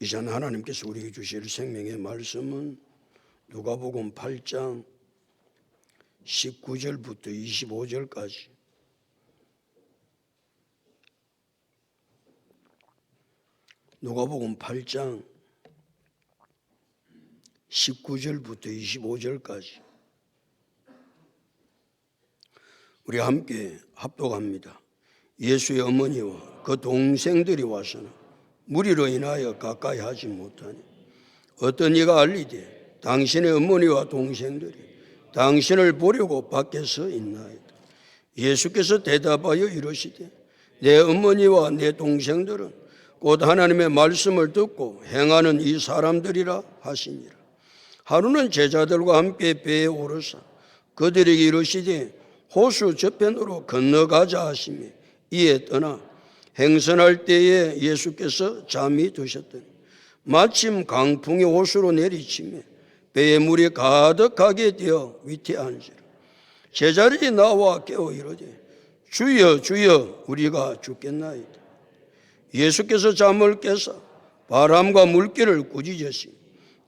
이전 하나님께서 우리에게 주실 생명의 말씀은 누가복음 8장 19절부터 25절까지 누가복음 8장 19절부터 25절까지 우리 함께 합독합니다. 예수의 어머니와 그 동생들이 와서는 무리로 인하여 가까이 하지 못하니 어떤 이가 알리되 당신의 어머니와 동생들이 당신을 보려고 밖에서 있나이다. 예수께서 대답하여 이르시되 내 어머니와 내 동생들은 곧 하나님의 말씀을 듣고 행하는 이 사람들이라 하시니라. 하루는 제자들과 함께 배에 오르사 그들에게 이르시되 호수 저편으로 건너가자 하시며 이에 떠나 행선할 때에 예수께서 잠이 드셨더니 마침 강풍이 호수로 내리치며 배에 물이 가득하게 되어 위태한지라. 제자들이 나와 깨어 이르되 주여 주여 우리가 죽겠나이다. 예수께서 잠을 깨사 바람과 물결을 꾸짖으시니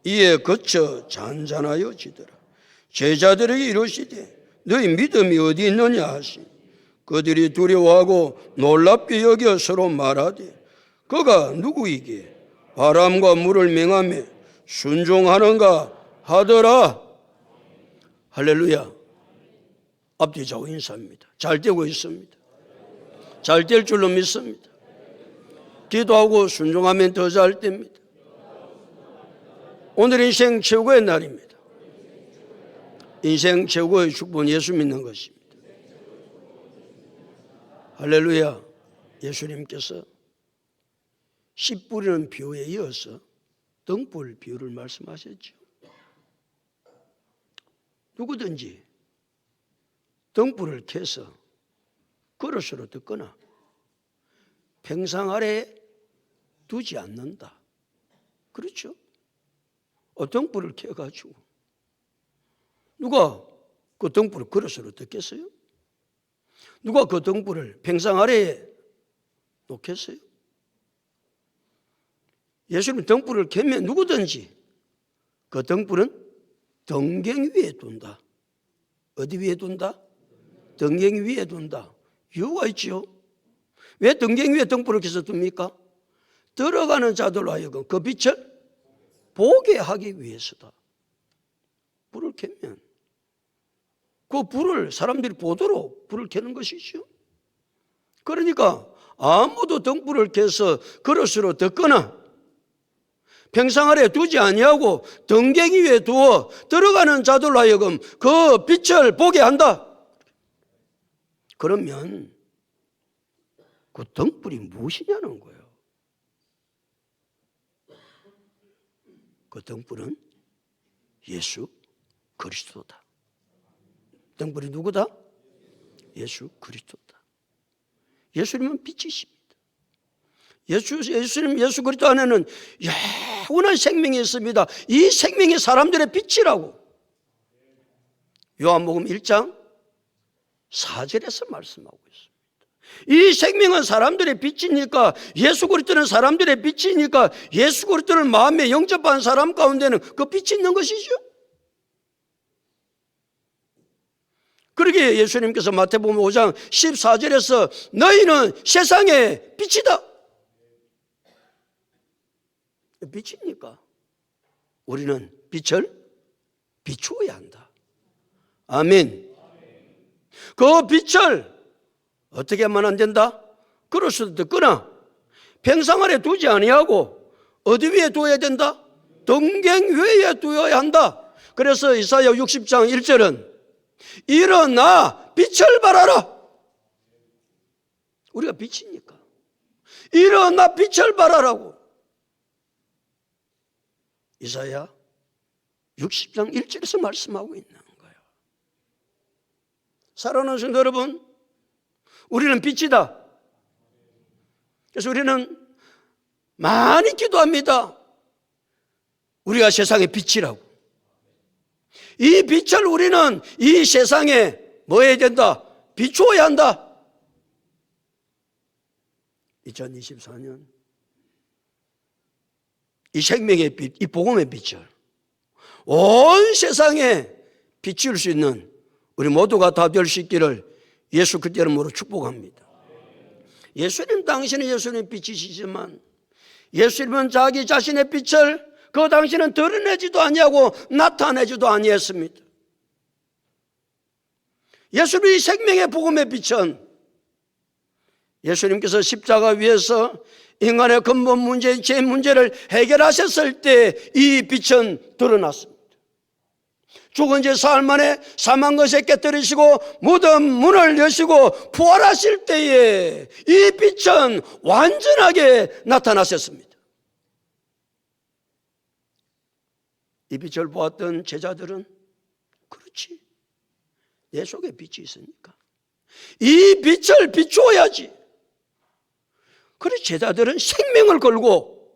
이에 그쳐 잔잔하여지더라. 제자들에게 이르시되 너희 믿음이 어디 있느냐 하시니 그들이 두려워하고 놀랍게 여겨 서로 말하되 그가 누구이기에 바람과 물을 명하며 순종하는가 하더라. 할렐루야. 앞뒤 좌우 인사입니다. 잘 되고 있습니다. 잘 될 줄로 믿습니다. 기도하고 순종하면 더 잘 됩니다. 오늘 인생 최고의 날입니다. 인생 최고의 축복은 예수 믿는 것입니다. 할렐루야. 예수님께서 씨 뿌리는 비유에 이어서 등불 비유를 말씀하셨죠. 누구든지 등불을 켜서 그릇으로 듣거나 평상 아래에 두지 않는다. 그렇죠? 등불을 켜가지고 누가 그 등불을 그릇으로 듣겠어요? 누가 그 등불을 평상 아래에 놓겠어요? 예수님 등불을 켜면 누구든지 그 등불은 등경 위에 둔다. 어디 위에 둔다? 등경 위에 둔다. 이유가 있죠. 왜 등경 위에 등불을 켜서 둡니까? 들어가는 자들로 하여금 그 빛을 보게 하기 위해서다. 불을 켜면 그 불을 사람들이 보도록 불을 켜는 것이죠. 그러니까 아무도 등불을 켜서 그릇으로 듣거나 평상 아래에 두지 아니하고 등갱이 위에 두어 들어가는 자들로 하여금 그 빛을 보게 한다. 그러면 그 등불이 무엇이냐는 거예요. 그 등불은 예수 그리스도다. 등불이 누구다? 예수 그리스도다. 예수님은 빛이십니다. 예수님 예수 그리스도 안에는 영원한 생명이 있습니다. 이 생명이 사람들의 빛이라고 요한복음 1장 4절에서 말씀하고 있습니다. 이 생명은 사람들의 빛이니까 예수 그리스도는 사람들의 빛이니까 예수 그리스도를 마음에 영접한 사람 가운데는 그 빛이 있는 것이죠. 그러기에 예수님께서 마태복음 5장 14절에서 너희는 세상의 빛이다. 빛이니까 우리는 빛을 비추어야 한다. 아멘. 그 빛을 어떻게 하면 안 된다? 그릇으로 듣거나 평상 아래 두지 아니하고 어디 위에 두어야 된다? 등경 위에 두어야 한다. 그래서 이사야 60장 1절은 일어나 빛을 발하라. 우리가 빛이니까 일어나 빛을 발하라고 이사야 60장 1절에서 말씀하고 있는 거예요. 사랑하는 성도 여러분, 우리는 빛이다. 그래서 우리는 많이 기도합니다. 우리가 세상의 빛이라고. 이 빛을 우리는 이 세상에 뭐 해야 된다? 비추어야 한다. 2024년 이 생명의 빛, 이 복음의 빛을 온 세상에 비출 수 있는 우리 모두가 다 될 수 있기를 예수 그리스도 이름으로 축복합니다. 예수님 당신은 예수님 빛이시지만 예수님은 자기 자신의 빛을 그 당시는 드러내지도 아니하고 나타내지도 아니했습니다. 예수님의 생명의 복음의 빛은 예수님께서 십자가 위에서 인간의 근본 문제인 죄 문제를 해결하셨을 때 이 빛은 드러났습니다. 죽은 지 사흘 만에 사망 것에 깨뜨리시고 무덤 문을 여시고 부활하실 때에 이 빛은 완전하게 나타나셨습니다. 이 빛을 보았던 제자들은 그렇지, 내 속에 빛이 있으니까 이 빛을 비추어야지. 그래서 제자들은 생명을 걸고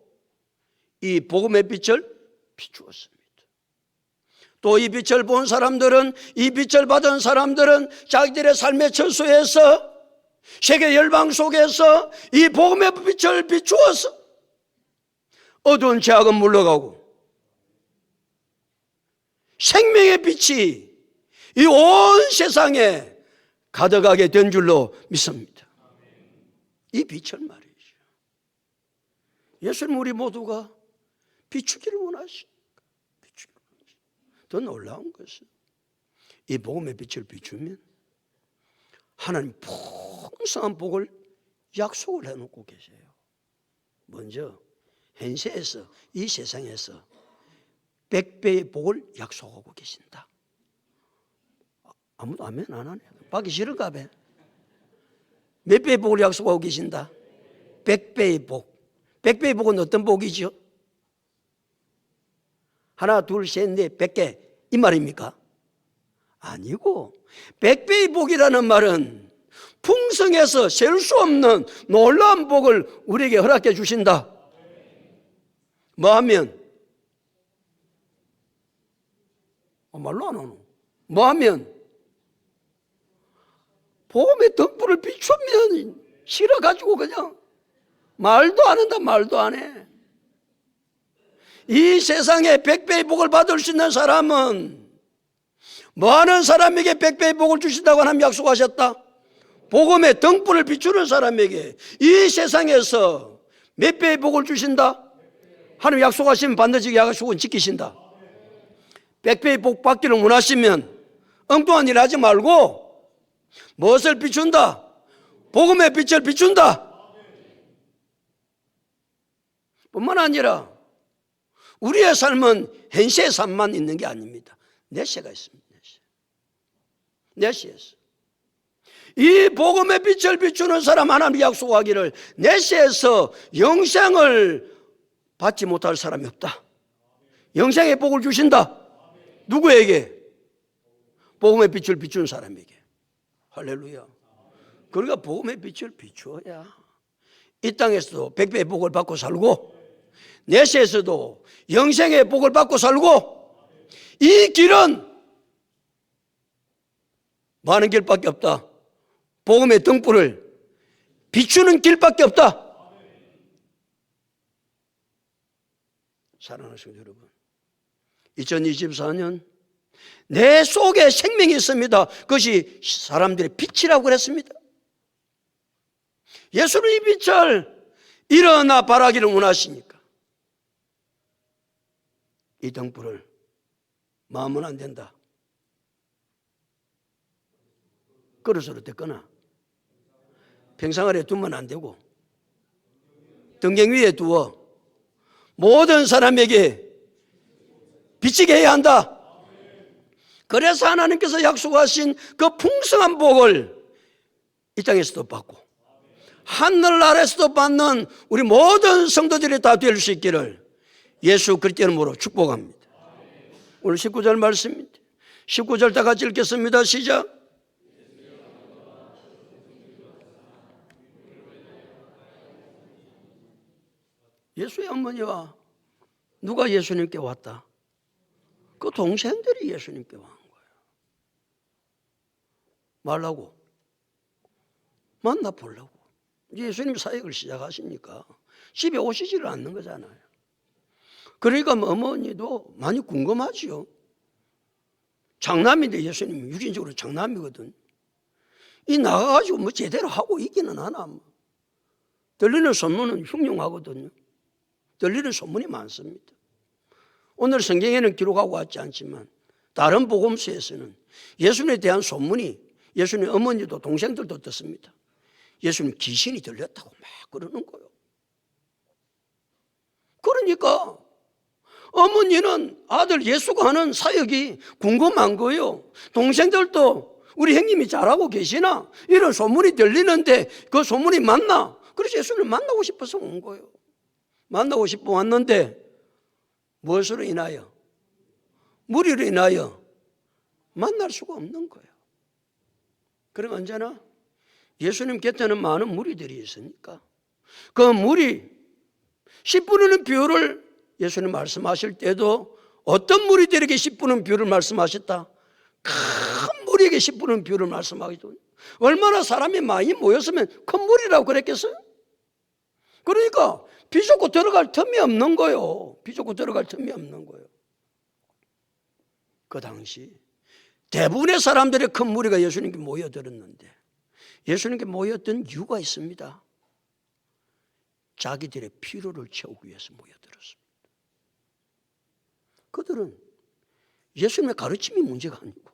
이 복음의 빛을 비추었습니다. 또 이 빛을 본 사람들은, 이 빛을 받은 사람들은 자기들의 삶의 처소에서 세계 열방 속에서 이 복음의 빛을 비추어서 어두운 죄악은 물러가고 생명의 빛이 이 온 세상에 가득하게 된 줄로 믿습니다. 이 빛을 말이죠. 예수님 우리 모두가 비추기를 원하십니까? 더 놀라운 것은 이 복음의 빛을 비추면 하나님 풍성한 복을 약속을 해놓고 계세요. 먼저 현세에서, 이 세상에서 100배의 복을 약속하고 계신다. 아무도 아멘 안 하네. 받기 싫은가 봐. 몇 배의 복을 약속하고 계신다? 100배의 복. 100배의 복은 어떤 복이죠? 하나, 둘, 셋, 넷, 100개 이 말입니까? 아니고 100배의 복이라는 말은 풍성해서 셀 수 없는 놀라운 복을 우리에게 허락해 주신다. 뭐 하면? 말로 안 하노? 뭐 하면? 복음의 등불을 비추면 실어가지고 그냥 말도 안 한다, 말도 안 해. 이 세상에 100배의 복을 받을 수 있는 사람은 뭐하는 사람에게 100배의 복을 주신다고 하나님 약속하셨다? 복음의 등불을 비추는 사람에게 이 세상에서 몇 배의 복을 주신다? 하나님 약속하시면 반드시 약속은 지키신다. 100배의 복 받기를 원하시면 엉뚱한 일 하지 말고 무엇을 비춘다? 복음의 빛을 비춘다. 뿐만 아니라 우리의 삶은 현세의 삶만 있는 게 아닙니다. 내세가 있습니다. 내세에서 이 복음의 빛을 비추는 사람 하나님이 약속하기를 내세에서 영생을 받지 못할 사람이 없다. 영생의 복을 주신다. 누구에게? 복음의 빛을 비추는 사람에게. 할렐루야. 그러니까 복음의 빛을 비추어야 이 땅에서도 100배의 복을 받고 살고 내세에서도 영생의 복을 받고 살고 이 길은 많은 길밖에 없다. 복음의 등불을 비추는 길밖에 없다. 사랑하는 성도 여러분, 2024년 내 속에 생명이 있습니다. 그것이 사람들의 빛이라고 그랬습니다. 예수는 이 빛을 일어나 바라기를 원하시니까 이 등불을 마음은 안 된다. 그릇으로 떼거나 평상 아래 두면 안 되고 등경 위에 두어 모든 사람에게 비치게 해야 한다. 그래서 하나님께서 약속하신 그 풍성한 복을 이 땅에서도 받고 하늘 아래서도 받는 우리 모든 성도들이 다 될 수 있기를 예수 그리스도 이름으로 축복합니다. 오늘 19절 말씀입니다. 19절 다 같이 읽겠습니다. 시작. 예수의 어머니와 누가 예수님께 왔다? 그 동생들이 예수님께 온 거예요. 말라고 만나보려고. 예수님 사역을 시작하시니까 집에 오시지를 않는 거잖아요. 그러니까 뭐 어머니도 많이 궁금하지요. 장남인데 예수님은 육신적으로 장남이거든. 이 나가가지고 뭐 제대로 하고 있기는 하나. 들리는 소문은 흉흉하거든요. 들리는 소문이 많습니다. 오늘 성경에는 기록하고 왔지 않지만 다른 복음서에서는 예수님에 대한 소문이 예수님 어머니도 동생들도 듣습니다. 예수님 귀신이 들렸다고 막 그러는 거예요. 그러니까 어머니는 아들 예수가 하는 사역이 궁금한 거예요. 동생들도 우리 형님이 잘하고 계시나? 이런 소문이 들리는데 그 소문이 맞나? 그래서 예수님을 만나고 싶어서 온 거예요. 만나고 싶어 왔는데 무엇으로 인하여? 무리로 인하여 만날 수가 없는 거예요. 그리고 언제나 예수님 곁에는 많은 무리들이 있으니까 그 무리 10분의 비유를 예수님 말씀하실 때도 어떤 무리들에게 10분의 비유를 말씀하셨다? 큰 무리에게 10분의 비유를 말씀하기도 얼마나 사람이 많이 모였으면 큰 무리라고 그랬겠어요? 그러니까 비좁고 들어갈 틈이 없는 거예요. 비좁고 들어갈 틈이 없는 거예요. 그 당시 대부분의 사람들의 큰 무리가 예수님께 모여들었는데 예수님께 모였던 이유가 있습니다. 자기들의 필요를 채우기 위해서 모여들었습니다. 그들은 예수님의 가르침이 문제가 아니고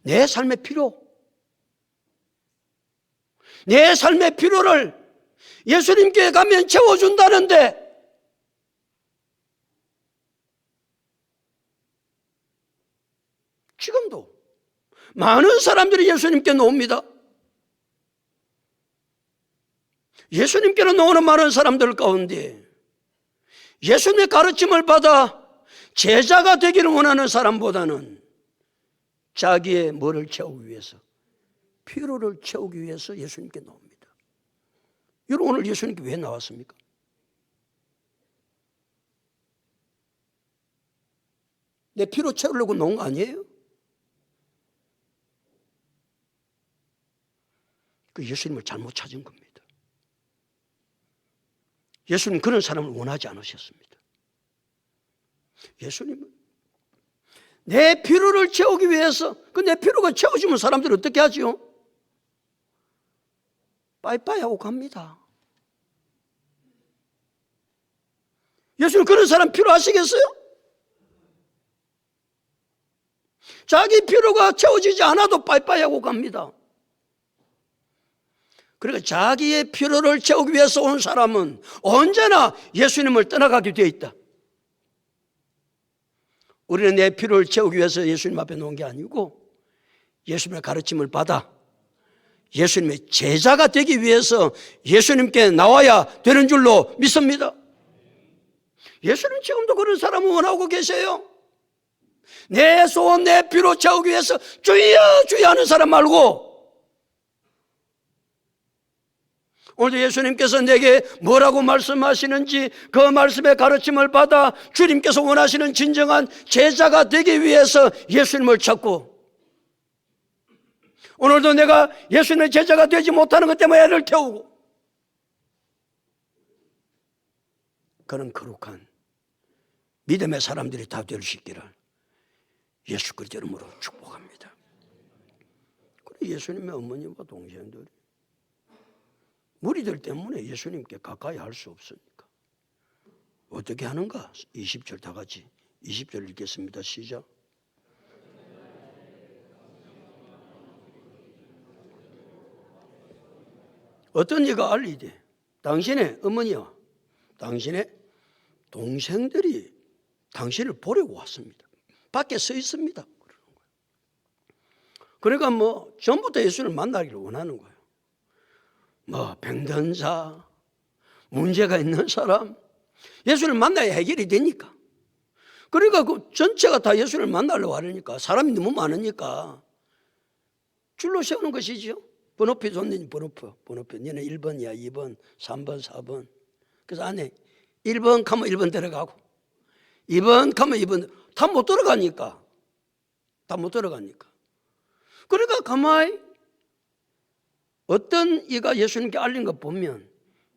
내 삶의 필요, 내 삶의 필요를 예수님께 가면 채워준다는데 지금도 많은 사람들이 예수님께 나옵니다. 예수님께로 나오는 많은 사람들 가운데 예수님의 가르침을 받아 제자가 되기를 원하는 사람보다는 자기의 뭐를 채우기 위해서, 필요를 채우기 위해서 예수님께 나옵니다. 여러분 오늘 예수님께 왜 나왔습니까? 내 필요 채우려고 나온 거 아니에요? 그 예수님을 잘못 찾은 겁니다. 예수님 그런 사람을 원하지 않으셨습니다. 예수님은 내 필요를 채우기 위해서 그 내 필요가 채워지면 사람들이 어떻게 하지요? 빠이빠이 하고 갑니다. 예수님 그런 사람 필요하시겠어요? 자기 필요가 채워지지 않아도 빠이빠이 하고 갑니다. 그러니까 자기의 필요를 채우기 위해서 온 사람은 언제나 예수님을 떠나가게 되어 있다. 우리는 내 필요를 채우기 위해서 예수님 앞에 놓은 게 아니고 예수님의 가르침을 받아 예수님의 제자가 되기 위해서 예수님께 나와야 되는 줄로 믿습니다. 예수님 지금도 그런 사람을 원하고 계세요. 내 소원, 내 필요 채우기 위해서 주여 주여 하는 사람 말고 오늘 예수님께서 내게 뭐라고 말씀하시는지 그 말씀의 가르침을 받아 주님께서 원하시는 진정한 제자가 되기 위해서 예수님을 찾고 오늘도 내가 예수님의 제자가 되지 못하는 것 때문에 애를 태우고 그런 거룩한 믿음의 사람들이 다 될 수 있기를 예수 그리스도 이름으로 축복합니다. 그리고 예수님의 어머니와 동생들이 무리들 때문에 예수님께 가까이 할 수 없으니까 어떻게 하는가? 20절 다 같이 20절 읽겠습니다. 시작. 어떤 이가 알리되 당신의 어머니와 당신의 동생들이 당신을 보려고 왔습니다. 밖에 서 있습니다. 그러니까 뭐 전부터 예수를 만나기를 원하는 거예요. 뭐 병든 자, 문제가 있는 사람 예수를 만나야 해결이 되니까. 그러니까 그 전체가 다 예수를 만나려고 하려니까 사람이 너무 많으니까 줄로 세우는 것이죠. 번호표 줬는지 번호표. 너는 1번이야 2번 3번 4번. 그래서 안에 1번 가면 1번 들어가고 2번 가면 2번 다 못 들어가니까. 그러니까 가만히 어떤 이가 예수님께 알린 것 보면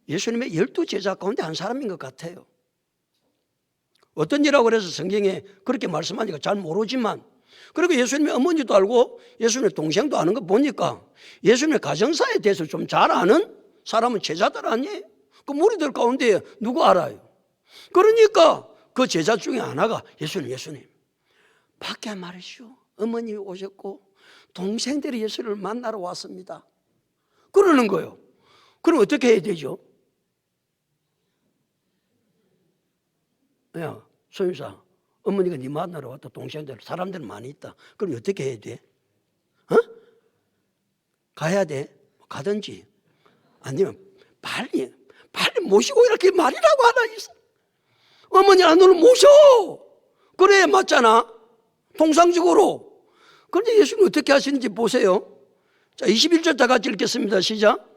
예수님의 12 제자 가운데 한 사람인 것 같아요. 어떤 이라고 그래서 성경에 그렇게 말씀하니까 잘 모르지만, 그리고 예수님의 어머니도 알고 예수님의 동생도 아는 거 보니까 예수님의 가정사에 대해서 좀 잘 아는 사람은 제자들 아니에요? 그 무리들 가운데 누구 알아요? 그러니까 그 제자 중에 하나가 예수님 밖에 말이시오, 어머님이 오셨고 동생들이 예수를 만나러 왔습니다, 그러는 거예요. 그럼 어떻게 해야 되죠? 야, 소유사, 어머니가 네 만나러 왔다, 동생들, 사람들 많이 있다. 그럼 어떻게 해야 돼? 가야 돼? 가든지 아니면 빨리 모시고 이렇게 말이라고 하나 있어. 어머니 너를 모셔. 그래야 맞잖아, 통상적으로. 그런데 예수님 어떻게 하시는지 보세요. 자, 21절 다 같이 읽겠습니다. 시작.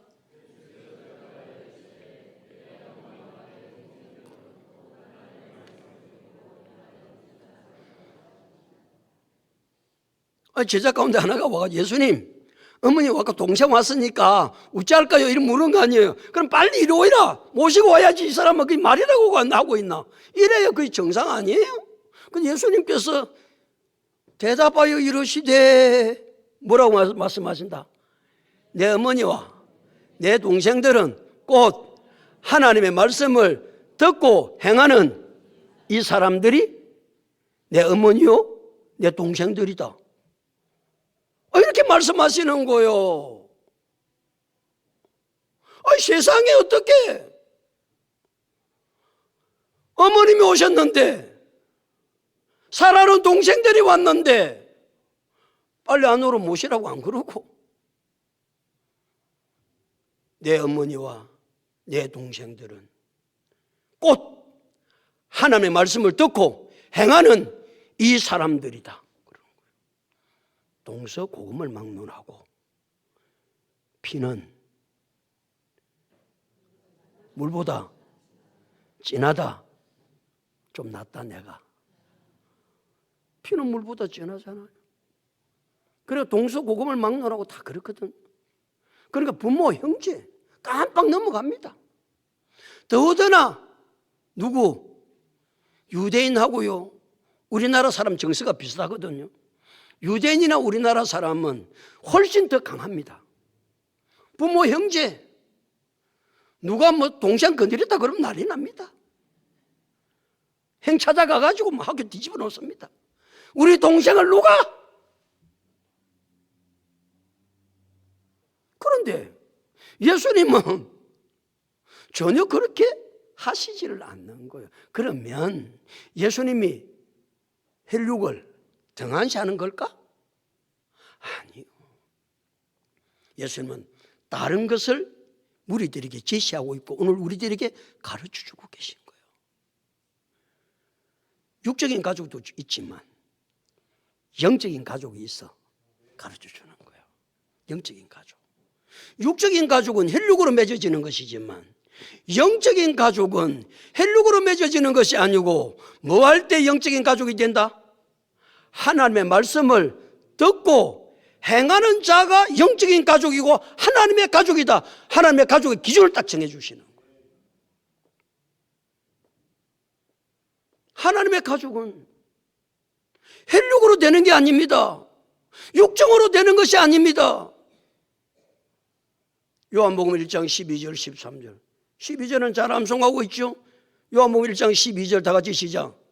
제자 가운데 하나가 와가지고 예수님, 어머니 아까 동생 왔으니까 어찌할까요? 이런 물은 거 아니에요. 그럼 빨리 이리 오이라, 모시고 와야지. 이 사람은 그게 말이라고 하고 있나? 이래야 그게 정상 아니에요? 근데 예수님께서 대답하여 이르시되, 뭐라고 말씀하신다? 내 어머니와 내 동생들은 곧 하나님의 말씀을 듣고 행하는 이 사람들이 내 어머니요 내 동생들이다. 이렇게 말씀하시는 거요. 세상에 어떻게 어머님이 오셨는데, 사랑하는 동생들이 왔는데 빨리 안으로 모시라고 안 그러고, 내 어머니와 내 동생들은 곧 하나님의 말씀을 듣고 행하는 이 사람들이다. 동서고금을 막론하고 피는 물보다 진하다. 좀 낫다. 내가 피는 물보다 진하잖아요. 그래서 동서고금을 막론하고 다 그렇거든. 그러니까 부모 형제 깜빡 넘어갑니다. 더더나 누구? 유대인하고요 우리나라 사람 정서가 비슷하거든요. 유대인이나 우리나라 사람은 훨씬 더 강합니다. 부모 형제 누가 뭐 동생 건드렸다 그러면 난리 납니다. 행 찾아가가지고 뭐 학교 뒤집어 놓습니다. 우리 동생을 누가? 그런데 예수님은 전혀 그렇게 하시지를 않는 거예요. 그러면 예수님이 혈육을 등한시하는 걸까? 아니요. 예수님은 다른 것을 무리들에게 제시하고 있고 오늘 우리들에게 가르쳐주고 계신 거예요. 육적인 가족도 있지만 영적인 가족이 있어 가르쳐주는 거예요. 영적인 가족. 육적인 가족은 혈육으로 맺어지는 것이지만 영적인 가족은 혈육으로 맺어지는 것이 아니고 뭐 할 때 영적인 가족이 된다? 하나님의 말씀을 듣고 행하는 자가 영적인 가족이고 하나님의 가족이다. 하나님의 가족의 기준을 딱 정해주시는 거예요. 하나님의 가족은 혈육으로 되는 게 아닙니다. 육정으로 되는 것이 아닙니다. 요한복음 1장 12절 13절 12절은 잘 암송하고 있죠. 요한복음 1장 12절 다 같이 시작.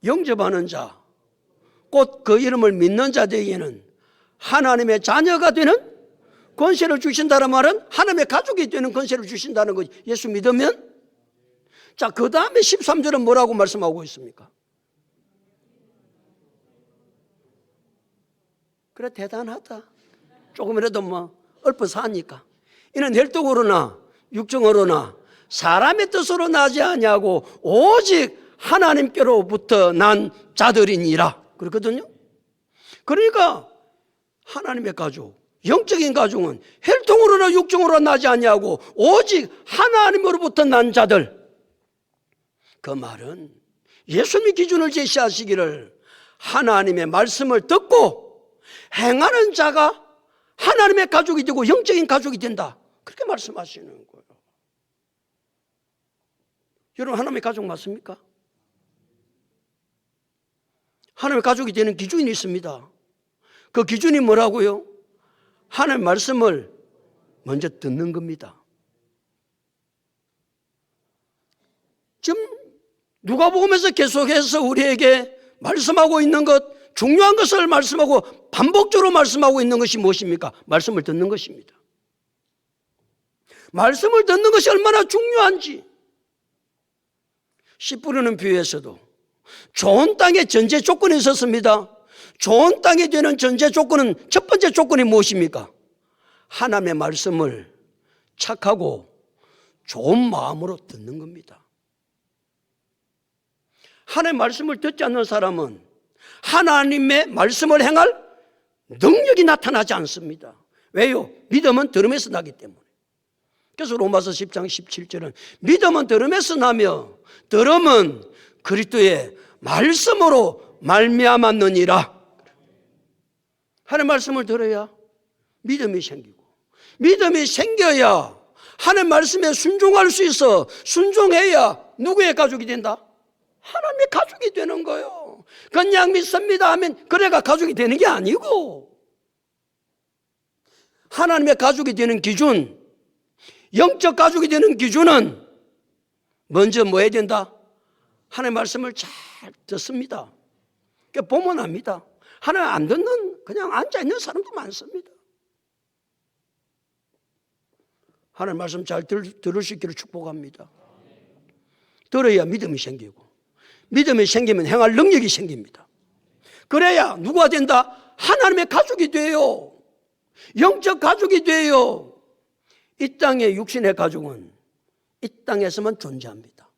영접하는 자, 곧 그 이름을 믿는 자들에게는 하나님의 자녀가 되는 권세를 주신다는 말은 하나님의 가족이 되는 권세를 주신다는 거지. 예수 믿으면. 자, 그 다음에 13절은 뭐라고 말씀하고 있습니까? 그래, 대단하다. 조금이라도 뭐 얽혀 사니까. 이는 혈통으로나 육정으로나 사람의 뜻으로 나지 아니하고 오직 하나님께로부터 난 자들이니라. 그렇거든요. 그러니까 하나님의 가족, 영적인 가족은 혈통으로나 육정으로 나지 아니하고 오직 하나님으로부터 난 자들. 그 말은 예수님의 기준을 제시하시기를 하나님의 말씀을 듣고 행하는 자가 하나님의 가족이 되고 영적인 가족이 된다. 그렇게 말씀하시는 거예요. 여러분, 하나님의 가족 맞습니까? 하나님의 가족이 되는 기준이 있습니다. 그 기준이 뭐라고요? 하나님의 말씀을 먼저 듣는 겁니다. 지금 누가복음에서 계속해서 우리에게 말씀하고 있는 것, 중요한 것을 말씀하고 반복적으로 말씀하고 있는 것이 무엇입니까? 말씀을 듣는 것입니다. 말씀을 듣는 것이 얼마나 중요한지. 씨 뿌리는 비유에서도 좋은 땅에 전제 조건이 있었습니다. 좋은 땅이 되는 전제 조건은, 첫 번째 조건이 무엇입니까? 하나님의 말씀을 착하고 좋은 마음으로 듣는 겁니다. 하나님의 말씀을 듣지 않는 사람은 하나님의 말씀을 행할 능력이 나타나지 않습니다. 왜요? 믿음은 들음에서 나기 때문에. 그래서 로마서 10장 17절은 믿음은 들음에서 나며 들음은 그리스도의 말씀으로 말미암았느니라. 하나님의 말씀을 들어야 믿음이 생기고, 믿음이 생겨야 하나님의 말씀에 순종할 수 있어. 순종해야 누구의 가족이 된다? 하나님의 가족이 되는 거예요. 그냥 믿습니다 하면 그래가 가족이 되는 게 아니고, 하나님의 가족이 되는 기준, 영적 가족이 되는 기준은 먼저 뭐 해야 된다? 하나님의 말씀을 잘 듣습니다. 그러니까 보면 압니다. 하나님 안 듣는, 그냥 앉아있는 사람도 많습니다. 하나님 말씀 잘 들을 수 있기를 축복합니다. 들어야 믿음이 생기고, 믿음이 생기면 행할 능력이 생깁니다. 그래야 누가 된다? 하나님의 가족이 돼요. 영적 가족이 돼요. 이 땅의 육신의 가족은 이 땅에서만 존재합니다.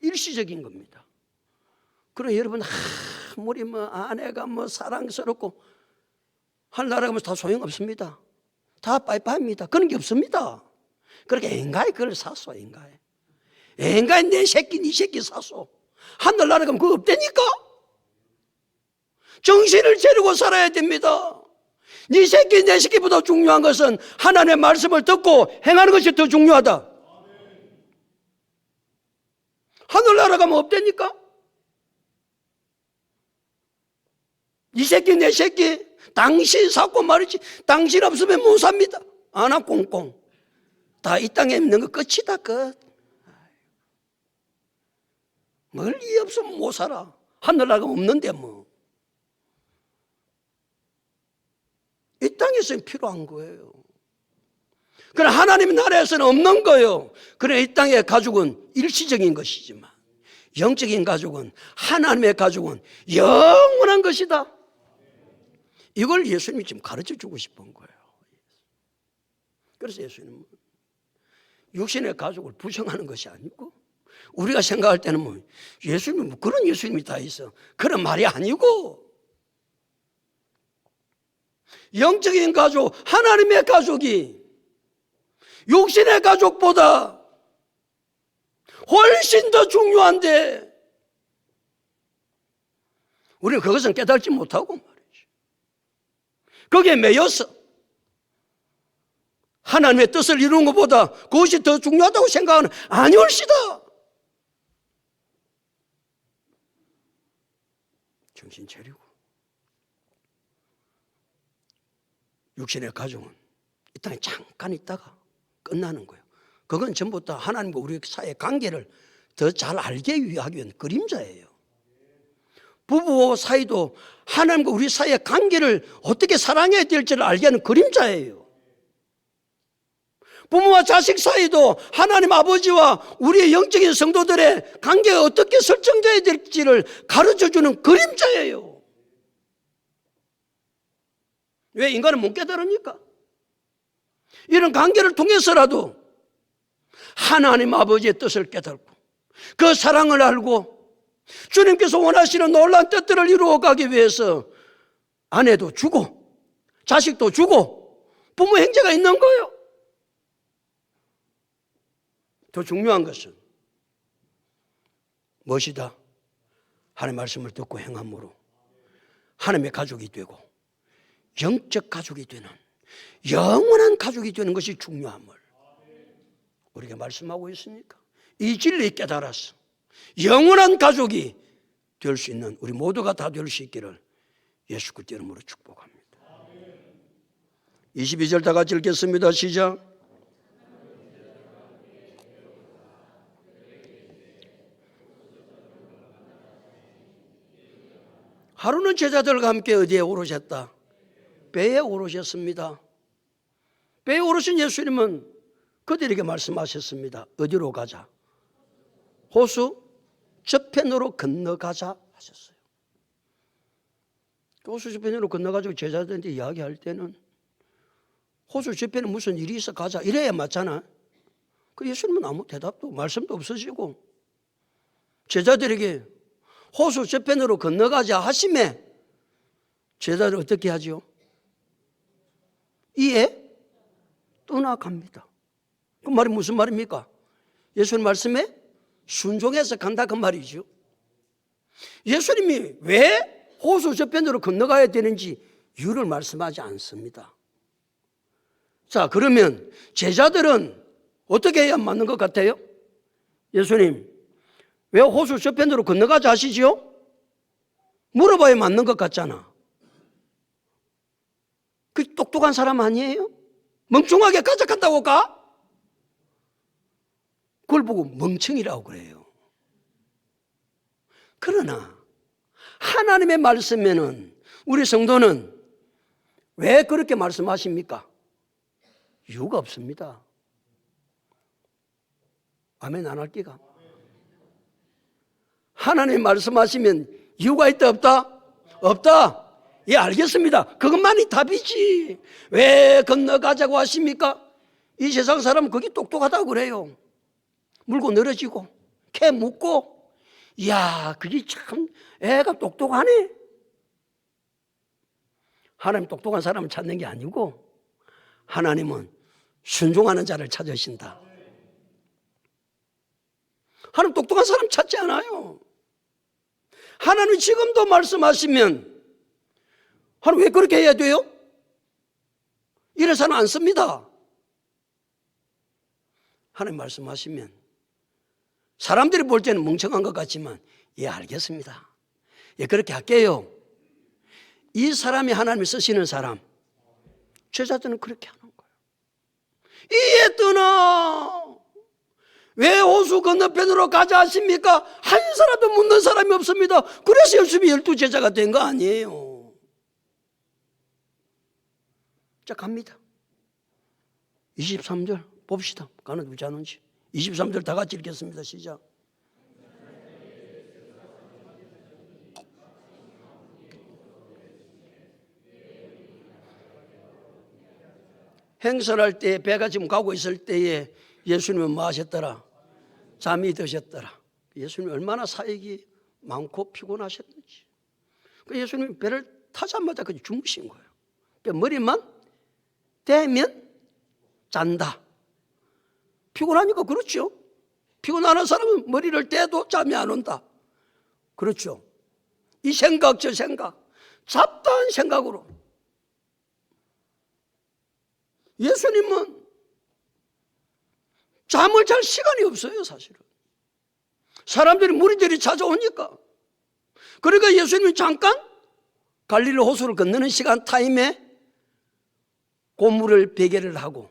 일시적인 겁니다. 그럼 여러분, 아무리 아내가 사랑스럽고 하늘나라 가면 다 소용없습니다. 다 빠이빠이입니다. 그런 게 없습니다. 그렇게 앵가에 그걸 사소, 앵가에. 앵가에 내 새끼, 네 새끼 사소. 하늘나라 가면 그거 없다니까? 정신을 차리고 살아야 됩니다. 네 새끼, 내 새끼보다 중요한 것은 하나님의 말씀을 듣고 행하는 것이 더 중요하다. 하늘나라 가면 없다니까? 네 새끼, 내 새끼, 당신 사고 말이지. 당신 없으면 못 삽니다. 아나 꽁꽁. 다 이 땅에 있는 거 끝이다, 끝. 멀리 없으면 못 살아. 하늘나라 가면 없는데 뭐. 이 땅에서는 필요한 거예요. 그러나 하나님의 나라에서는 없는 거예요. 그러나 이 땅의 가족은 일시적인 것이지만 영적인 가족은, 하나님의 가족은 영원한 것이다. 이걸 예수님이 지금 가르쳐 주고 싶은 거예요. 그래서 예수님은 육신의 가족을 부정하는 것이 아니고, 우리가 생각할 때는 예수님은 그런 예수님이 다 있어, 그런 말이 아니고, 영적인 가족, 하나님의 가족이 육신의 가족보다 훨씬 더 중요한데 우리는 그것은 깨닫지 못하고 말이죠. 거기에 매여서 하나님의 뜻을 이루는 것보다 그것이 더 중요하다고 생각하는, 아니올시다. 정신 차리고. 육신의 가족은 이 땅에 잠깐 있다가 끝나는 거예요. 그건 전부 다 하나님과 우리 사이의 관계를 더 잘 알게 하기 위한 그림자예요. 부부 사이도 하나님과 우리 사이의 관계를 어떻게 사랑해야 될지를 알게 하는 그림자예요. 부모와 자식 사이도 하나님 아버지와 우리의 영적인 성도들의 관계가 어떻게 설정되어야 될지를 가르쳐주는 그림자예요. 왜 인간은 못 깨달으니까? 이런 관계를 통해서라도 하나님 아버지의 뜻을 깨닫고 그 사랑을 알고 주님께서 원하시는 놀라운 뜻들을 이루어가기 위해서 아내도 주고 자식도 주고 부모 형제가 있는 거예요. 더 중요한 것은 무엇이다? 하나님의 말씀을 듣고 행함으로 하나님의 가족이 되고 영적 가족이 되는, 영원한 가족이 되는 것이 중요함을 우리가 말씀하고 있으니까 이 진리 깨달아서 영원한 가족이 될 수 있는 우리 모두가 다 될 수 있기를 예수 그리스도 이름으로 축복합니다. 22절 다 같이 읽겠습니다. 시작. 하루는 제자들과 함께 어디에 오르셨다? 배에 오르셨습니다. 배에 오르신 예수님은 그들에게 말씀하셨습니다. 어디로 가자? 호수 저편으로 건너가자 하셨어요. 호수 저편으로 건너가지고 제자들한테 이야기할 때는 호수 저편에 무슨 일이 있어 가자 이래야 맞잖아. 그 예수님은 아무 대답도 말씀도 없으시고 제자들에게 호수 저편으로 건너가자 하심에 제자들 어떻게 하죠? 이에 떠나갑니다. 그 말이 무슨 말입니까? 예수님 말씀에 순종해서 간다 그 말이죠. 예수님이 왜 호수 저편으로 건너가야 되는지 이유를 말씀하지 않습니다. 자, 그러면 제자들은 어떻게 해야 맞는 것 같아요? 예수님 왜 호수 저편으로 건너가자 하시지요? 물어봐야 맞는 것 같잖아. 그 똑똑한 사람 아니에요? 멍청하게 가자 간다고 가? 그걸 보고 멍청이라고 그래요. 그러나 하나님의 말씀에는 우리 성도는 왜 그렇게 말씀하십니까? 이유가 없습니다. 아멘 안 할기가? 하나님 말씀하시면 이유가 있다 없다? 없다. 예, 알겠습니다. 그것만이 답이지. 왜 건너가자고 하십니까? 이 세상 사람은 그게 똑똑하다고 그래요. 물고 늘어지고 캐 묻고 이야 그게 참 애가 똑똑하네. 하나님 똑똑한 사람을 찾는 게 아니고 하나님은 순종하는 자를 찾으신다. 하나님 똑똑한 사람 찾지 않아요. 하나님 지금도 말씀하시면 하나님 왜 그렇게 해야 돼요? 이래서는 안 씁니다. 하나님 말씀하시면 사람들이 볼 때는 멍청한 것 같지만 예 알겠습니다. 예 그렇게 할게요. 이 사람이 하나님이 쓰시는 사람 제자들은 그렇게 하는 거예요. 이에 떠나 왜 호수 건너편으로 가자 하십니까? 한 사람도 묻는 사람이 없습니다. 그래서 예수님이 12제자가 된 거 아니에요. 자 갑니다. 23절 봅시다. 가는 누지 않은지. 23절 다 같이 읽겠습니다. 시작. 행설할 때 배가 지금 가고 있을 때에 예수님은 뭐 하셨더라? 잠이 드셨더라. 예수님이 얼마나 사역이 많고 피곤하셨는지. 그 예수님이 배를 타자마자 그냥 주무신 거예요. 머리만 대면 잔다. 피곤하니까 그렇죠. 피곤한 사람은 머리를 대도 잠이 안 온다. 그렇죠. 이 생각 저 생각 잡다한 생각으로 예수님은 잠을 잘 시간이 없어요. 사실은 사람들이 무리들이 찾아오니까. 그러니까 예수님이 잠깐 갈릴리 호수를 건너는 시간 타임에 고물을 베개를 하고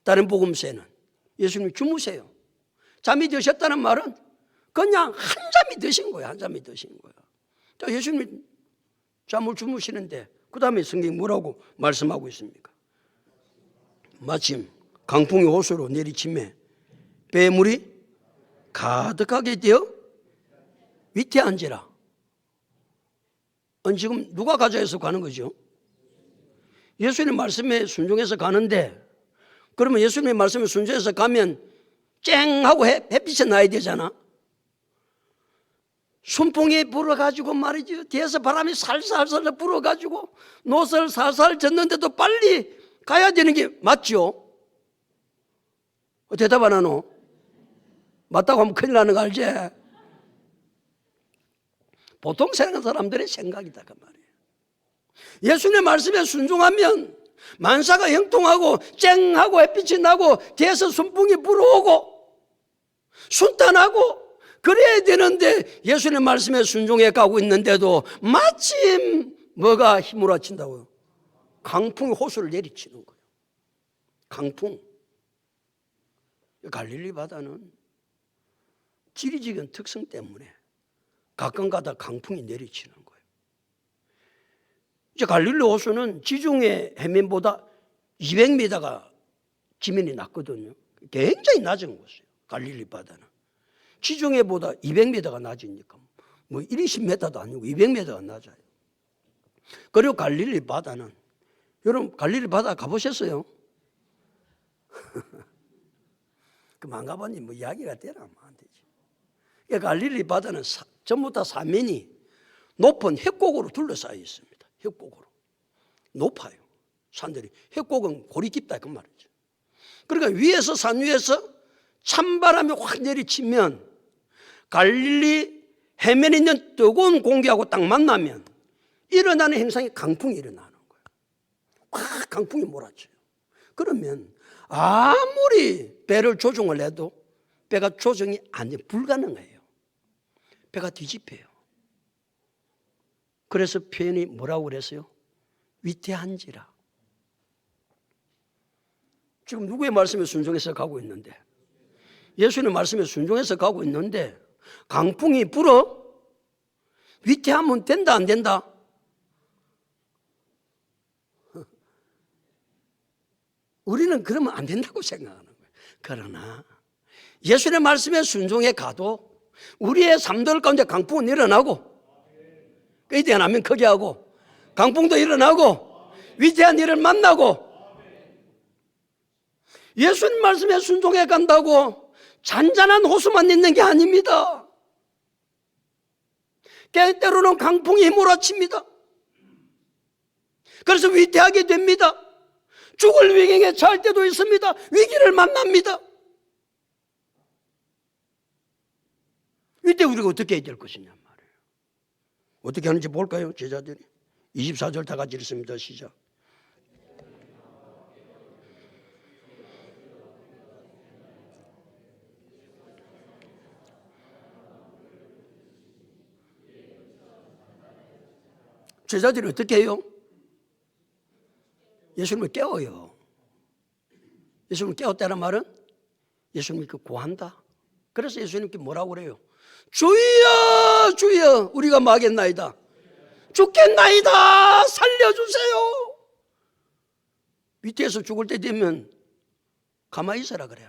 다른 복음서에는 예수님이 주무세요. 잠이 드셨다는 말은 그냥 한잠이 드신 거예요. 한잠이 드신 거예요. 자, 예수님이 잠을 주무시는데 그 다음에 성경이 뭐라고 말씀하고 있습니까? 마침 강풍이 호수로 내리침에 배물이 가득하게 되어 위태 앉으라. 지금 누가 가자해서 가는 거죠? 예수님 말씀에 순종해서 가는데 그러면 예수님의 말씀에 순종해서 가면 쨍 하고 햇빛이 나야 되잖아. 순풍이 불어가지고 말이죠. 뒤에서 바람이 살살살 불어가지고 노선을 살살 젓는데도 빨리 가야 되는 게 맞죠? 대답 안 하노? 맞다고 하면 큰일 나는 거 알지? 보통 생각하는 사람들의 생각이다 그 말이에요. 예수님의 말씀에 순종하면 만사가 형통하고 쨍하고 햇빛이 나고 뒤에서 순풍이 불어오고 순탄하고 그래야 되는데 예수님 말씀에 순종해 가고 있는데도 마침 뭐가 휘몰아친다고요? 강풍이 호수를 내리치는 거예요. 강풍. 갈릴리 바다는 지리적인 특성 때문에 가끔 가다 강풍이 내리치는 거예요. 이제 갈릴리 호수는 지중해 해면보다 200m가 지면이 낮거든요. 굉장히 낮은 곳이에요. 갈릴리 바다는. 지중해보다 200m가 낮으니까 뭐 120m도 아니고 200m가 낮아요. 그리고 갈릴리 바다는, 여러분 갈릴리 바다 가보셨어요? 그럼 안 가봤니 뭐 이야기가 되나 안 되지. 그러니까 갈릴리 바다는 전부 다 사면이 높은 협곡으로 둘러싸여 있습니다. 협곡으로. 높아요. 산들이. 협곡은 골이 깊다 그 말이죠. 그러니까 위에서, 산 위에서 찬바람이 확 내리치면 갈릴리 해면에 있는 뜨거운 공기하고 딱 만나면 일어나는 현상이 강풍이 일어나는 거예요. 확 강풍이 몰아쳐요. 그러면 아무리 배를 조종을 해도 배가 조정이 안 돼, 불가능해요. 배가 뒤집혀요. 그래서 표현이 뭐라고 그랬어요? 위태한지라. 지금 누구의 말씀에 순종해서 가고 있는데, 예수님 말씀에 순종해서 가고 있는데 강풍이 불어? 위태하면 된다 안 된다? 우리는 그러면 안 된다고 생각하는 거예요. 그러나 예수님 말씀에 순종해 가도 우리의 삶들 가운데 강풍은 일어나고, 이때 하면 크게 하고 강풍도 일어나고 위대한 일을 만나고, 예수님 말씀에 순종해 간다고 잔잔한 호수만 있는 게 아닙니다. 때로는 강풍이 몰아칩니다. 그래서 위태하게 됩니다. 죽을 위기에 처할 때도 있습니다. 위기를 만납니다. 이때 우리가 어떻게 해야 될 것이냐 말이에요. 어떻게 하는지 볼까요? 제자들이 24절 다 같이 읽습니다. 시작. 제자들이 어떻게 해요? 예수님을 깨워요. 예수님을 깨웠다는 말은 예수님을 구한다. 그래서 예수님께 뭐라고 그래요? 주여 주여 우리가 마겠나이다. 죽겠나이다. 살려주세요. 밑에서 죽을 때 되면 가만히 있어라 그래.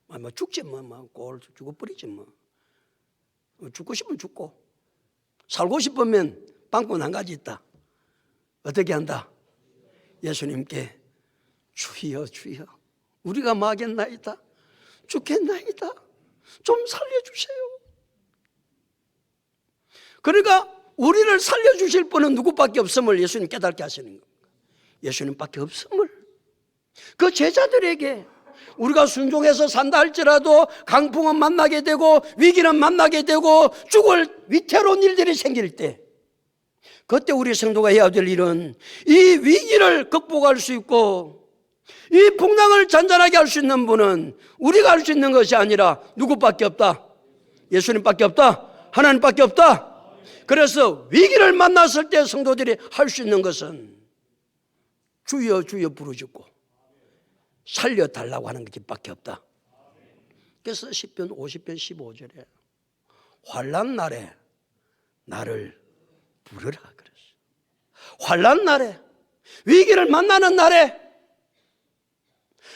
뭐 죽지 꼴 죽어버리지 뭐. 죽고 싶으면 죽고, 살고 싶으면 방법 한 가지 있다. 어떻게 한다? 예수님께 주여 주여 우리가 마겠나이다. 죽겠나이다. 좀 살려주세요. 그러니까 우리를 살려주실 분은 누구밖에 없음을 예수님 깨닫게 하시는 겁니다. 예수님밖에 없음을. 그 제자들에게 우리가 순종해서 산다 할지라도 강풍은 만나게 되고 위기는 만나게 되고 죽을 위태로운 일들이 생길 때, 그때 우리 성도가 해야 될 일은 이 위기를 극복할 수 있고 이 풍랑을 잔잔하게 할 수 있는 분은 우리가 할 수 있는 것이 아니라 누구밖에 없다? 예수님밖에 없다? 하나님밖에 없다? 그래서 위기를 만났을 때 성도들이 할 수 있는 것은 주여 주여 부르짖고 살려달라고 하는 것밖에 없다. 그래서 시편 50편 15절에 환난 날에 나를 부르라 그랬어요. 환난 날에, 위기를 만나는 날에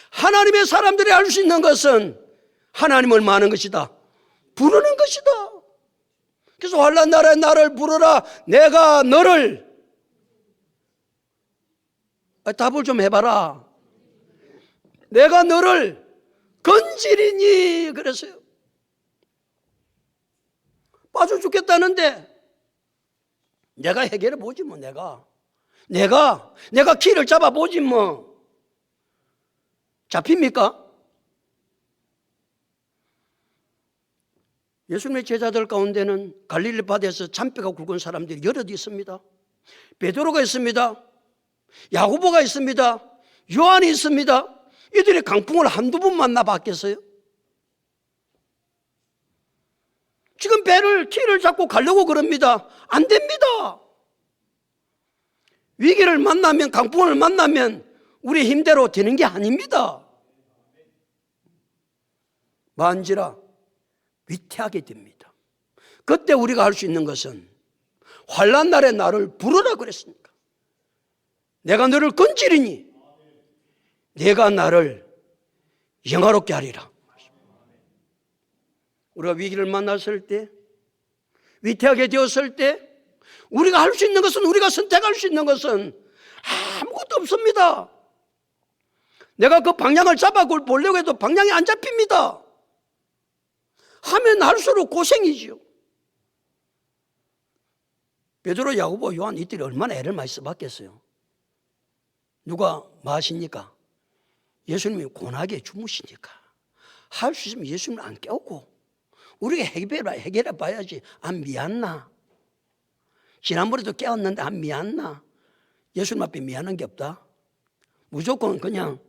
하나님의 사람들이 할 수 있는 것은 하나님을 마는 것이다. 부르는 것이다. 그래서 환난 날에 나를 부르라. 내가 너를, 답을 좀 해봐라. 내가 너를 건지리니 그랬어요. 빠져 죽겠다는데 내가 해결해 보지 뭐. 내가 키를 잡아 보지 뭐. 잡힙니까? 예수님의 제자들 가운데는 갈릴리 바다에서 잔뼈가 굵은 사람들이 여럿 있습니다. 베드로가 있습니다. 야고보가 있습니다. 요한이 있습니다. 이들이 강풍을 한두 번 만나봤겠어요? 지금 배를 키를 잡고 가려고 그럽니다. 안 됩니다. 위기를 만나면, 강풍을 만나면 우리 힘대로 되는 게 아닙니다. 만지라 위태하게 됩니다. 그때 우리가 할 수 있는 것은 환난 날에 나를 부르라 그랬습니까? 내가 너를 건지리니 내가 나를 영화롭게 하리라. 우리가 위기를 만났을 때, 위태하게 되었을 때 우리가 할 수 있는 것은, 우리가 선택할 수 있는 것은 아무것도 없습니다. 내가 그 방향을 잡아 그걸 보려고 해도 방향이 안 잡힙니다. 하면 할수록 고생이지요. 베드로, 야고보, 요한 이들이 얼마나 애를 많이 써봤겠어요. 누가 마십니까? 예수님이 고나게 주무시니까. 할 수 있으면 예수님을 안 깨우고 우리가 해결해 봐야지. 안 미안나? 지난번에도 깨웠는데 안 미안나? 예수님 앞에 미안한 게 없다. 무조건 그냥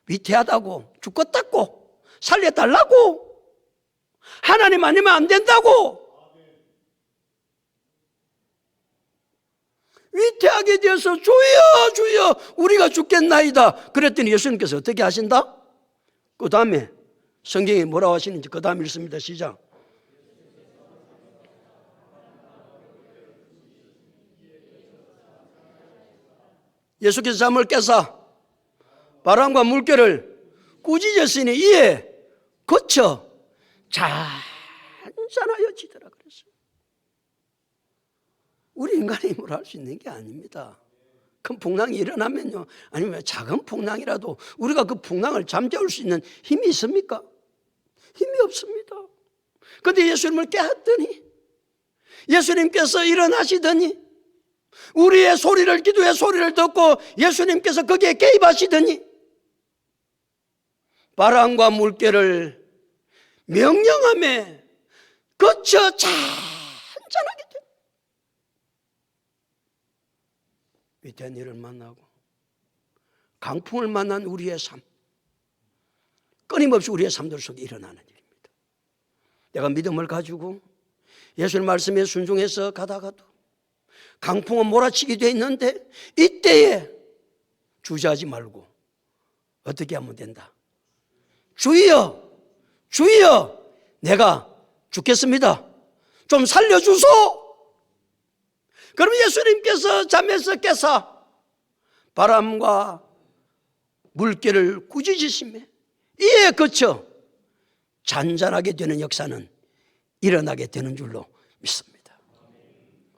위태하다고, 죽겠다고, 살려달라고, 하나님 아니면 안 된다고, 위태하게 되어서 주여 주여 우리가 죽겠나이다 그랬더니 예수님께서 어떻게 하신다? 그 다음에 성경에 뭐라고 하시는지 그 다음 읽습니다. 시작. 예수께서 잠을 깨사 바람과 물결을 꾸짖으시니 이에 그쳐 잔잔하여지더라 그랬어요. 우리 인간의 힘으로 할 수 있는 게 아닙니다. 큰 풍랑이 일어나면요, 아니면 작은 풍랑이라도 우리가 그 풍랑을 잠재울 수 있는 힘이 있습니까? 힘이 없습니다. 그런데 예수님을 깨웠더니, 예수님께서 일어나시더니, 우리의 소리를, 기도의 소리를 듣고 예수님께서 거기에 개입하시더니 바람과 물결을 명령하며 거쳐 잔잔하게 돼. 위태한 일을 만나고 강풍을 만난 우리의 삶, 끊임없이 우리의 삶들 속에 일어나는 일입니다. 내가 믿음을 가지고 예수님 말씀에 순종해서 가다가도 강풍은 몰아치게 돼 있는데 이때에 주저하지 말고 어떻게 하면 된다? 주여 주여 내가 죽겠습니다. 좀 살려주소. 그럼 예수님께서 잠에서 깨사 바람과 물결을 꾸짖으시며 이에 그쳐 잔잔하게 되는 역사는 일어나게 되는 줄로 믿습니다.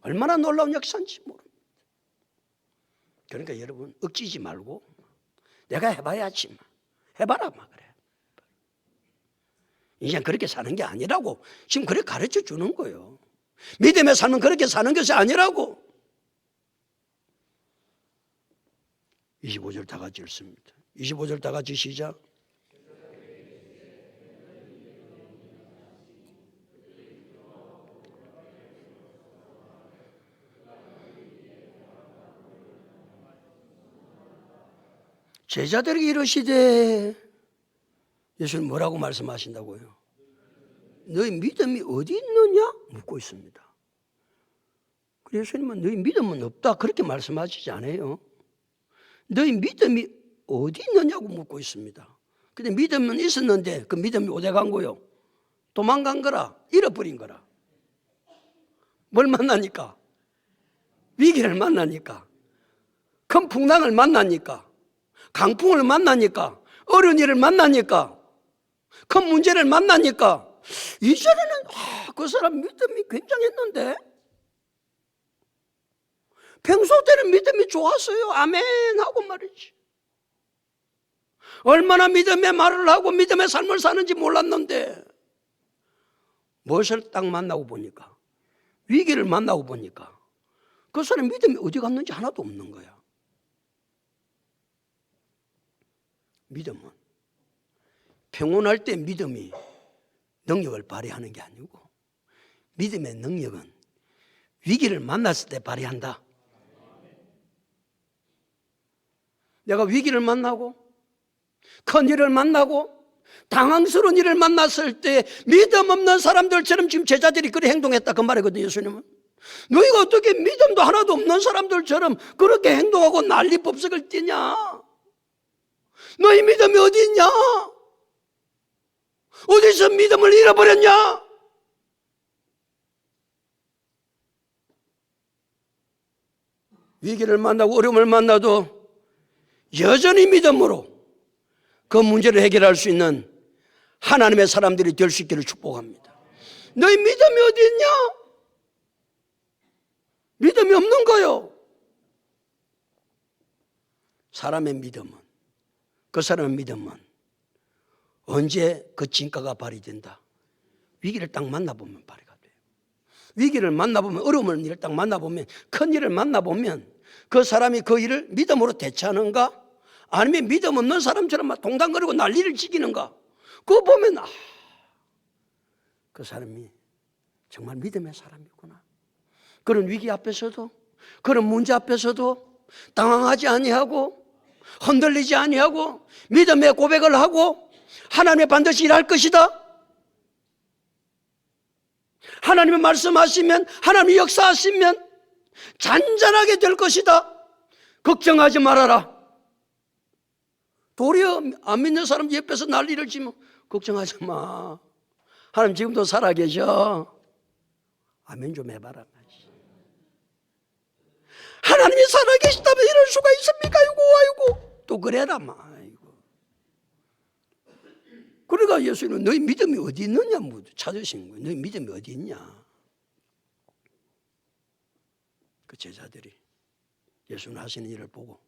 얼마나 놀라운 역사인지 모릅니다. 그러니까 여러분 억지지 말고 내가 해봐야지, 해봐라 막 그래. 인생 그렇게 사는 게 아니라고 지금 그렇게 가르쳐 주는 거예요. 믿음에 사는 그렇게 사는 것이 아니라고. 25절 다 같이 읽습니다. 25절 다 같이 시작. 제자들에게 이르시되, 예수님 뭐라고 말씀하신다고요? 너희 믿음이 어디 있느냐? 묻고 있습니다. 예수님은 너희 믿음은 없다 그렇게 말씀하시지 않아요. 너희 믿음이 어디 있느냐고 묻고 있습니다. 근데 믿음은 있었는데 그 믿음이 어디 간 거요? 도망간 거라, 잃어버린 거라. 뭘 만나니까? 위기를 만나니까, 큰 풍랑을 만나니까, 강풍을 만나니까, 어려운 일을 만나니까, 큰 문제를 만나니까 이전에는 그 사람 믿음이 굉장했는데 평소 때는 믿음이 좋았어요. 아멘 하고 말이지. 얼마나 믿음의 말을 하고 믿음의 삶을 사는지 몰랐는데 무엇을 딱 만나고 보니까, 위기를 만나고 보니까 그 사람 믿음이 어디 갔는지 하나도 없는 거야. 믿음은 평온할 때 믿음이 능력을 발휘하는 게 아니고 믿음의 능력은 위기를 만났을 때 발휘한다. 내가 위기를 만나고 큰 일을 만나고 당황스러운 일을 만났을 때 믿음 없는 사람들처럼 지금 제자들이 그렇게 행동했다 그 말이거든요. 예수님은 너희가 어떻게 믿음도 하나도 없는 사람들처럼 그렇게 행동하고 난리법석을 띠냐? 너희 믿음이 어디 있냐? 어디서 믿음을 잃어버렸냐? 위기를 만나고 어려움을 만나도 여전히 믿음으로 그 문제를 해결할 수 있는 하나님의 사람들이 될 수 있기를 축복합니다. 너희 믿음이 어디 있냐? 믿음이 없는 거요. 사람의 믿음은, 그 사람의 믿음은 언제 그 진가가 발휘된다? 위기를 딱 만나보면 발휘가 돼요. 위기를 만나보면, 어려운 일을 딱 만나보면, 큰 일을 만나보면 그 사람이 그 일을 믿음으로 대처하는가? 아니면 믿음 없는 사람처럼 막 동당거리고 난리를 지기는가? 그거 보면 그 사람이 정말 믿음의 사람이구나. 그런 위기 앞에서도, 그런 문제 앞에서도 당황하지 아니하고 흔들리지 아니하고 믿음의 고백을 하고 하나님이 반드시 일할 것이다. 하나님이 말씀하시면, 하나님이 역사하시면 잔잔하게 될 것이다. 걱정하지 말아라. 도리어 안 믿는 사람 옆에서 난리를 치면 걱정하지 마. 하나님 지금도 살아계셔. 아멘 좀 해봐라. 하나님이 살아계시다면 이럴 수가 있습니까? 아이고 또 그래라 마. 그러니까 예수님은 너희 믿음이 어디 있느냐 찾으신 거예요. 너희 믿음이 어디 있냐. 그 제자들이 예수님 하시는 일을 보고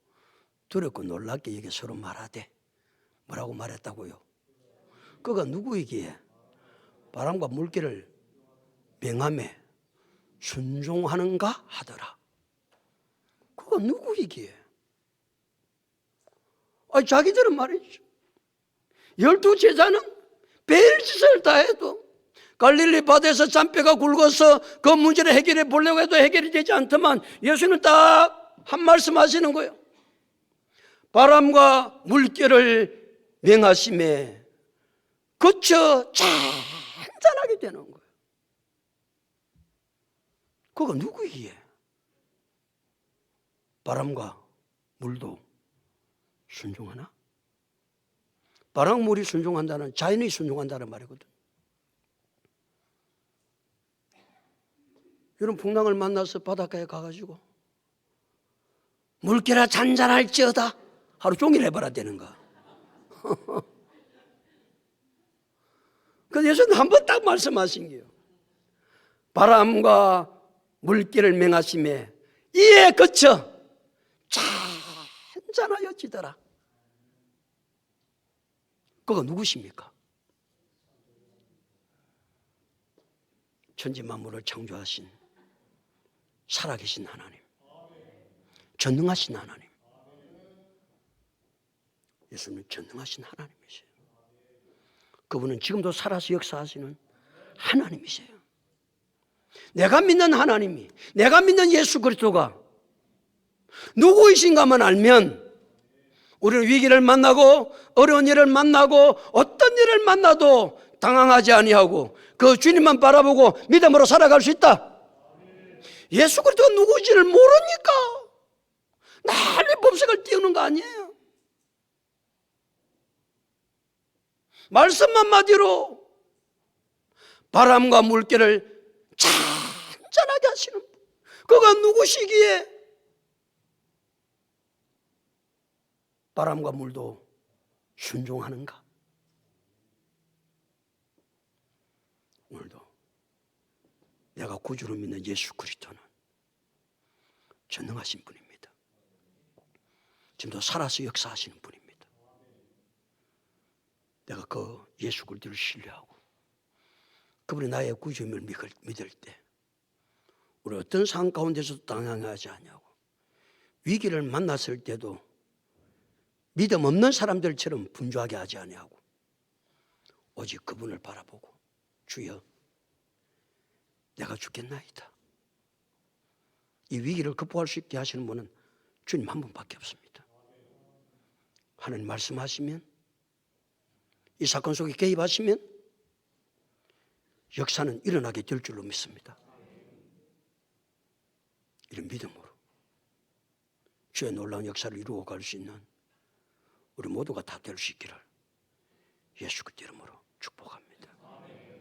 두렵고 놀랍게 여기 서로 말하되 뭐라고 말했다고요? 그가 누구이기에 바람과 물결을 명함에 순종하는가 하더라. 그가 누구이기에? 자기들은 말이죠. 12 제자는 별짓을 다 해도 갈릴리 바다에서 잔뼈가 굵어서 그 문제를 해결해 보려고 해도 해결이 되지 않더만 예수는 딱 한 말씀 하시는 거예요. 바람과 물결을 명하심에 그쳐 잔잔하게 되는 거예요. 그거 누구이기에? 바람과 물도 순종하나? 바람, 물이 순종한다는, 자연이 순종한다는 말이거든. 이런 풍랑을 만나서 바닷가에 가가지고 물결아 잔잔할지어다 하루 종일 해봐라 되는가. 그래서 예수는 한 번 딱 말씀하신 게요. 바람과 물결을 명하심에 이에 그쳐 잔잔하여지더라. 그가 누구십니까? 천지 만물을 창조하신 살아계신 하나님, 전능하신 하나님. 예수님은 전능하신 하나님이세요. 그분은 지금도 살아서 역사하시는 하나님이세요. 내가 믿는 하나님이, 내가 믿는 예수 그리스도가 누구이신가만 알면 우리는 위기를 만나고 어려운 일을 만나고 어떤 일을 만나도 당황하지 아니하고 그 주님만 바라보고 믿음으로 살아갈 수 있다. 예수 그리스도가 누구인지를 모르니까 난리 법석을 띄우는 거 아니에요. 말씀 한마디로 바람과 물결을 잔잔하게 하시는 분, 그가 누구시기에 바람과 물도 순종하는가? 오늘도 내가 구주로 믿는 예수 그리스도는 전능하신 분입니다. 지금도 살아서 역사하시는 분입니다. 내가 그 예수 그리스도를 신뢰하고 그분이 나의 구주임을 믿을 때 우리 어떤 상황 가운데서도 당황하지 않냐고, 위기를 만났을 때도 믿음 없는 사람들처럼 분주하게 하지 아니하고 오직 그분을 바라보고 주여 내가 죽겠나이다. 이 위기를 극복할 수 있게 하시는 분은 주님 한 분밖에 없습니다. 하나님 말씀하시면, 이 사건 속에 개입하시면 역사는 일어나게 될 줄로 믿습니다. 이런 믿음으로 주의 놀라운 역사를 이루어 갈 수 있는 우리 모두가 다 될 수 있기를 예수 그리스도 이름으로 축복합니다.